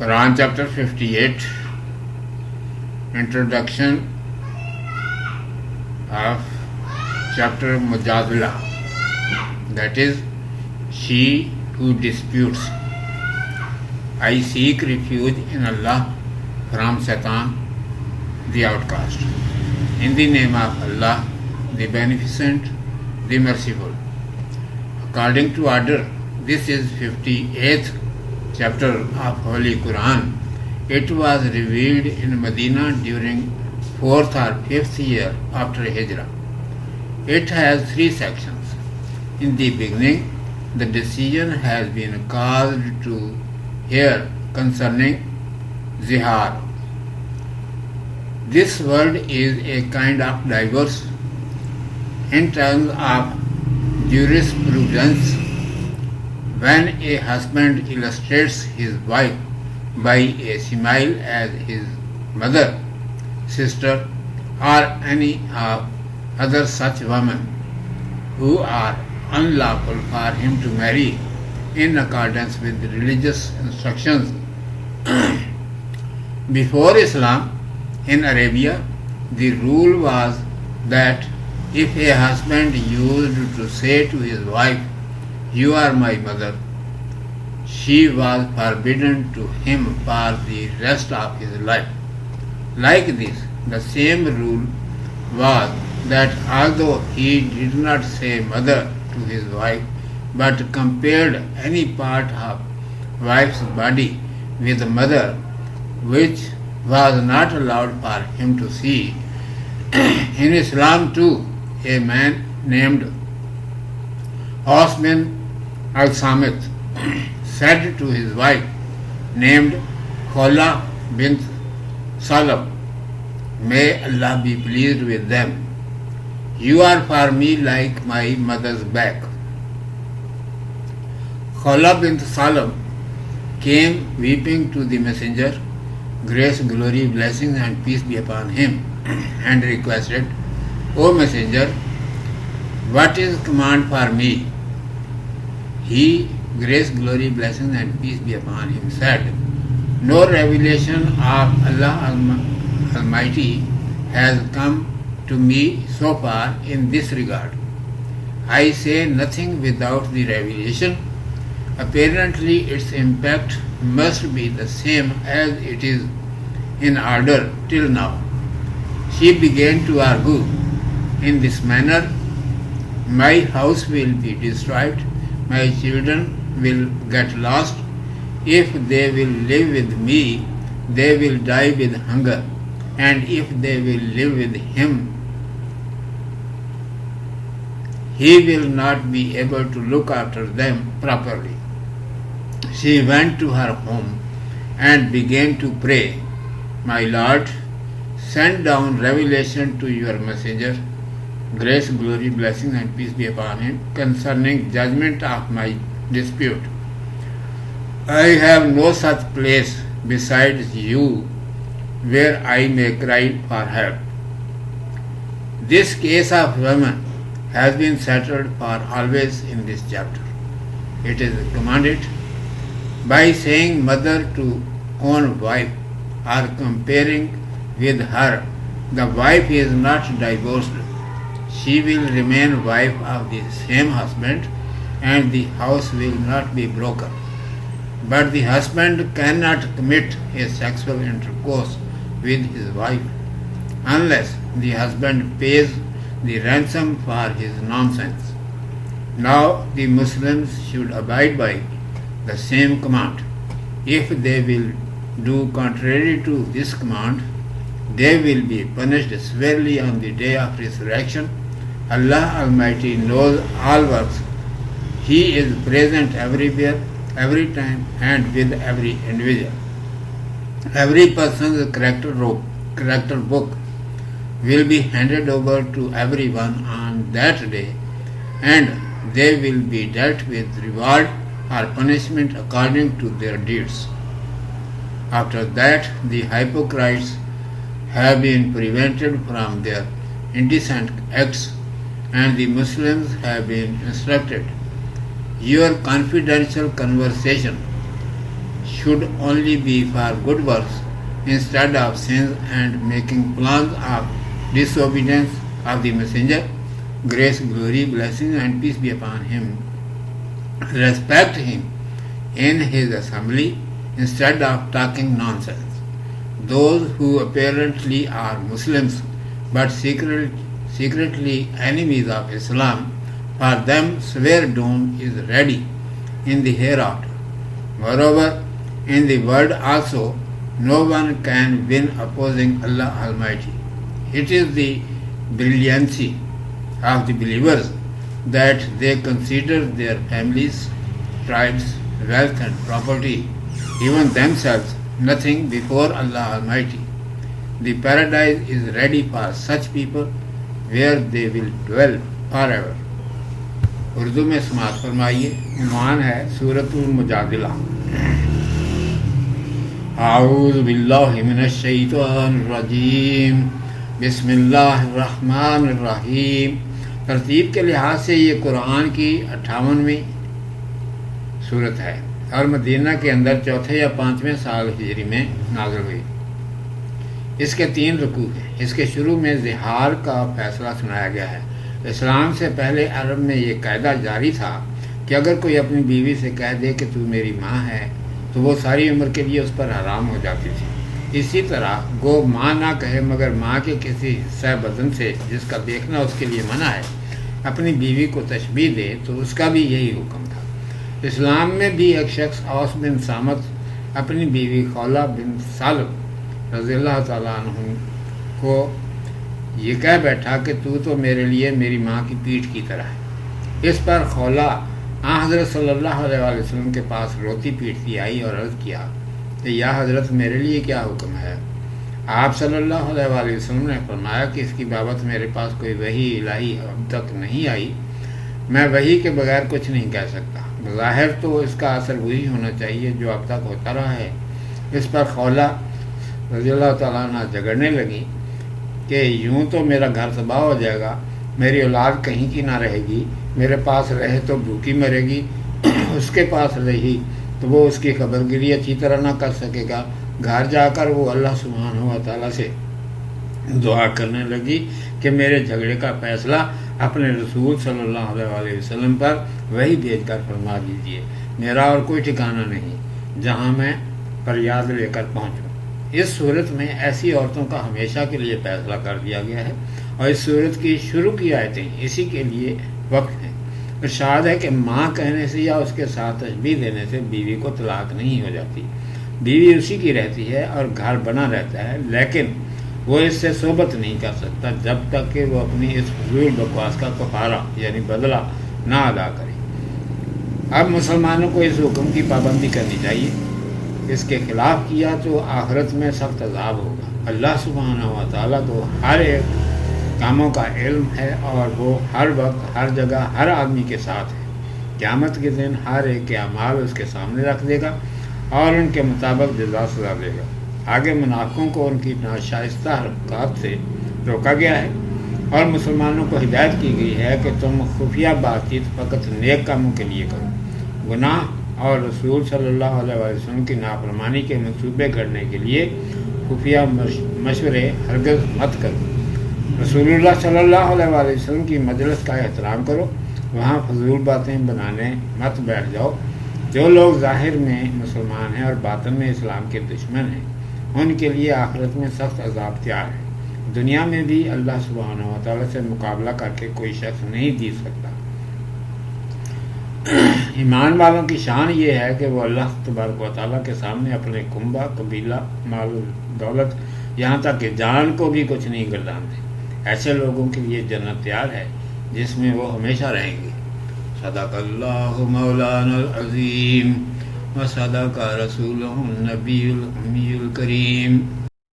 Quran chapter 58, introduction of chapter Mujadala, that is, she who disputes. I seek refuge in Allah from Satan, the outcast. In the name of Allah, the Beneficent, the Merciful. According to order, this is 58th chapter of Holy Quran. It was revealed in Medina during 4th or 5th year after Hijrah. It has 3 sections. In the beginning, the decision has been caused to hear concerning zihar. This word is a kind of divorce in terms of jurisprudence. When a husband illustrates his wife by a simile as his mother, sister, or any other such women who are unlawful for him to marry in accordance with the religious instructions. Before Islam, in Arabia, the rule was that if a husband used to say to his wife, "You are my mother," she was forbidden to him for the rest of his life. Like this, the same rule was that although he did not say mother to his wife, but compared any part of wife's body with mother, which was not allowed for him to see. In Islam too, a man named Aus bin al-Samit said to his wife named Khawla bint Salam, may Allah be pleased with them, "You are for me like my mother's back." Khawla bint Salam came weeping to the messenger, grace, glory, blessings and peace be upon him, and requested, "O messenger, what is command for me?" He, grace, glory, blessings and peace be upon him, said, "No revelation of Allah Almighty has come to me so far in this regard. I say nothing without the revelation. Apparently its impact must be the same as it is in order till now." She began to argue in this manner, "My house will be destroyed, my children will get lost. If they will live with me, they will die with hunger, and if they will live with him, he will not be able to look after them properly." She went to her home and began to pray, "My Lord, send down revelation to your messenger, grace, glory, blessings and peace be upon him, concerning judgment of my dispute. I have no such place besides you where I may cry for help." This case of women has been settled for always in this chapter. It is commanded by saying mother to own wife or comparing with her. The wife is not divorced. She will remain wife of the same husband, and the house will not be broken. But the husband cannot commit a sexual intercourse with his wife unless the husband pays the ransom for his nonsense. Now the Muslims should abide by the same command. If they will do contrary to this command, they will be punished severely on the day of resurrection. Allah Almighty knows all works. He is present everywhere, every time, and with every individual. Every person's character book will be handed over to everyone on that day, and they will be dealt with reward or punishment according to their deeds. After that, the hypocrites have been prevented from their indecent acts, and the Muslims have been instructed. Your confidential conversation should only be for good works instead of sins and making plans of disobedience of the Messenger, grace, glory, blessings and peace be upon him, respect him in his assembly instead of talking nonsense. Those who apparently are Muslims but secretly enemies of Islam, for them swear doom is ready in the hereafter. Moreover, in the world also, no one can win opposing Allah Almighty. It is the brilliancy of the believers that they consider their families, tribes, wealth and property, even themselves, nothing before Allah Almighty. The paradise is ready for such people where they will dwell forever. Urdu میں سماعت فرمائیے. عنوان ہے سورۃ المجادلہ. اعوذ باللہ من الشیطان الرجیم. بسم اللہ الرحمن الرحیم. ترتیب کے لحاظ سے یہ قرآن کی 58ویں سورت ہے اور مدینہ کے اندر چوتھے یا 5ویں سال ہجری میں نازل ہوئی. اس کے 3 رکوع ہیں. اس کے شروع میں زہار کا فیصلہ سنایا گیا ہے. اسلام سے پہلے عرب میں یہ قاعدہ جاری تھا کہ اگر کوئی اپنی بیوی سے کہہ دے کہ تو میری ماں ہے تو وہ ساری عمر کے لیے اس پر حرام ہو جاتی تھی. اسی طرح گو ماں نہ کہے مگر ماں کے کسی حصہ بدن سے جس کا دیکھنا اس کے لیے منع ہے اپنی بیوی کو تشبیہ دے تو اس کا بھی یہی حکم تھا. اسلام میں بھی ایک شخص اوس بن صامت اپنی بیوی خولہ بن سالب رضی اللہ تعالیٰ عنہ کو یہ کہہ بیٹھا کہ تو میرے لیے میری ماں کی پیٹھ کی طرح ہے. اس پر خولہ حضرت صلی اللہ علیہ وسلم کے پاس روتی پیٹتی آئی اور عرض کیا کہ یا حضرت میرے لیے کیا حکم ہے؟ آپ صلی اللہ علیہ وسلم نے فرمایا کہ اس کی بابت میرے پاس کوئی وحی الہی اب تک نہیں آئی. میں وحی کے بغیر کچھ نہیں کہہ سکتا. بظاہر تو اس کا اثر وہی ہونا چاہیے جو اب تک ہوتا رہا ہے. اس پر خولہ رضی اللہ تعالیٰ عنہ جھگڑنے لگی کہ یوں تو میرا گھر تباہ ہو جائے گا، میری اولاد کہیں کی نہ رہے گی، میرے پاس رہے تو بھوکی مرے گی، اس کے پاس رہی تو وہ اس کی خبر گیری اچھی طرح نہ کر سکے گا. گھر جا کر وہ اللہ سبحانہ و تعالیٰ سے دعا کرنے لگی کہ میرے جھگڑے کا فیصلہ اپنے رسول صلی اللہ علیہ وسلم پر وہی بھیج کر فرما دیجیے. میرا اور کوئی ٹھکانہ نہیں جہاں میں فریاد لے کر پہنچوں. اس صورت میں ایسی عورتوں کا ہمیشہ کے لیے فیصلہ کر دیا گیا ہے اور اس صورت کی شروع کی آیتیں اسی کے لیے وقت ہیں. ارشاد ہے کہ ماں کہنے سے یا اس کے ساتھ تشبیہ دینے سے بیوی کو طلاق نہیں ہو جاتی. بیوی اسی کی رہتی ہے اور گھر بنا رہتا ہے، لیکن وہ اس سے صحبت نہیں کر سکتا جب تک کہ وہ اپنی اس فضول بکواس کا کفارہ یعنی بدلہ نہ ادا کرے. اب مسلمانوں کو اس حکم کی پابندی کرنی چاہیے. اس کے خلاف کیا تو آخرت میں سخت عذاب ہوگا. اللہ سبحانہ و تعالیٰ کو ہر ایک کاموں کا علم ہے اور وہ ہر وقت ہر جگہ ہر آدمی کے ساتھ ہے. قیامت کے دن ہر ایک کے اعمال اس کے سامنے رکھ دے گا اور ان کے مطابق جزا سزا دے گا. آگے منافقوں کو ان کی ناشائستہ حرکات سے روکا گیا ہے اور مسلمانوں کو ہدایت کی گئی ہے کہ تم خفیہ بات چیت فقط نیک کاموں کے لیے کرو. گناہ اور رسول صلی اللہ علیہ وسلم کی نافرمانی کے منصوبے کرنے کے لیے خفیہ مشورے ہرگز مت کرو. رسول اللہ صلی اللہ علیہ وسلم کی مجلس کا احترام کرو. وہاں فضول باتیں بنانے مت بیٹھ جاؤ. جو لوگ ظاہر میں مسلمان ہیں اور باطن میں اسلام کے دشمن ہیں ان کے لیے آخرت میں سخت عذاب تیار ہے. دنیا میں بھی اللہ سبحانہ و تعالیٰ سے مقابلہ کر کے کوئی شخص نہیں جیت سکتا. ایمان والوں کی شان یہ ہے کہ وہ اللہ تبارک و تعالیٰ کے سامنے اپنے کنبہ، قبیلہ، مال دولت، یہاں تک کہ جان کو بھی کچھ نہیں گردانتے. ایسے لوگوں کے لیے جنت تیار ہے جس میں وہ ہمیشہ رہیں گے. صدق اللہ مولانا العظیم و صدق رسولہ النبی الامی الکریم.